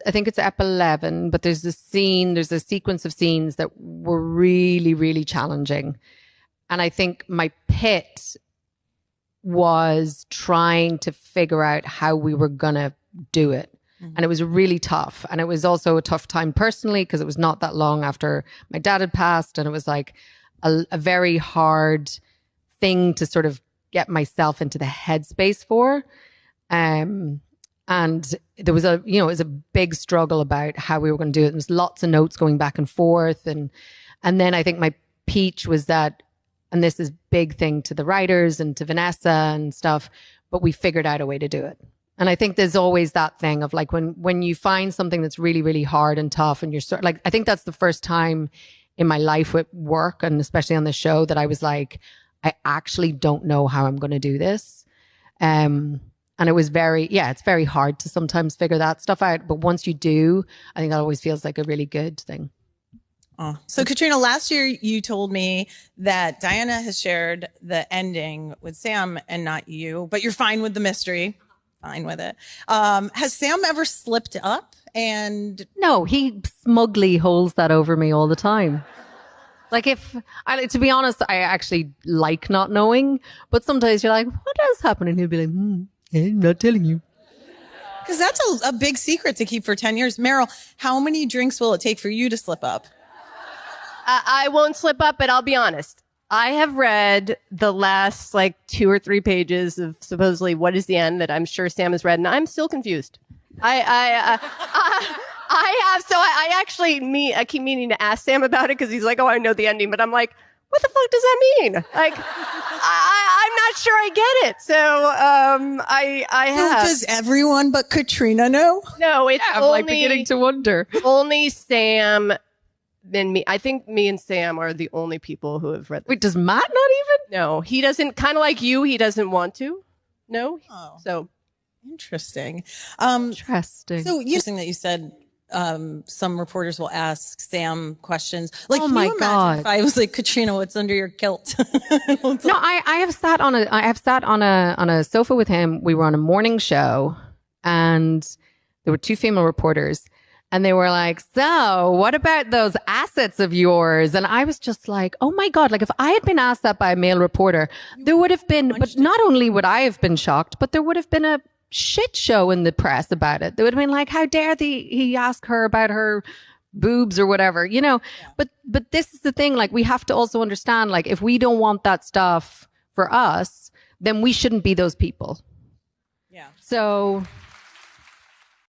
I think it's ep 11, but there's a sequence of scenes that were really, really challenging. And I think my pit was trying to figure out how we were going to do it. And it was really tough. And it was also a tough time personally, because it was not that long after my dad had passed. And it was like a very hard thing to sort of get myself into the headspace for. And there was it was a big struggle about how we were going to do it. There was lots of notes going back and forth. And then I think my peach was that, and this is big thing to the writers and to Vanessa and stuff, but we figured out a way to do it. And I think there's always that thing of like when you find something that's really, really hard and tough, and you're like, I think that's the first time in my life with work, and especially on the show, that I was like, I actually don't know how I'm going to do this. And it was it's very hard to sometimes figure that stuff out. But once you do, I think that always feels like a really good thing. Oh. So Caitrína, last year you told me that Diana has shared the ending with Sam and not you, but you're fine with the mystery. Fine with it. Has Sam ever slipped up? And no, he smugly holds that over me all the time. Like to be honest, I actually like not knowing, but sometimes you're like, what else happened? And he'll be like, I'm not telling you. Because that's a big secret to keep for 10 years. Meryl, how many drinks will it take for you to slip up? I won't slip up, but I'll be honest. I have read the last 2 or 3 pages of supposedly what is the end that I'm sure Sam has read, and I'm still confused. I have. So I keep meaning to ask Sam about it, because he's like, oh, I know the ending, but I'm like, what the fuck does that mean? Like, I'm not sure I get it. So I have. So does everyone but Caitrína know? No, it's I'm only beginning to wonder. Only Sam. Then me. I think me and Sam are the only people who have read this. Wait, does Matt not even? No, he doesn't. Kind of like you, he doesn't want to. No. Oh. So interesting. Interesting. So interesting that you said some reporters will ask Sam questions. Like, oh can my you imagine God. if I was like, Caitrína, what's under your kilt? No, I have sat on a sofa with him. We were on a morning show, and there were 2 female reporters. And they were like, so what about those assets of yours? And I was just like, oh my God, like if I had been asked that by a male reporter, there would have been, but not only would I have been shocked, but there would have been a shit show in the press about it. They would have been like, how dare he ask her about her boobs or whatever, Yeah. But this is the thing, like we have to also understand, like if we don't want that stuff for us, then we shouldn't be those people. Yeah. So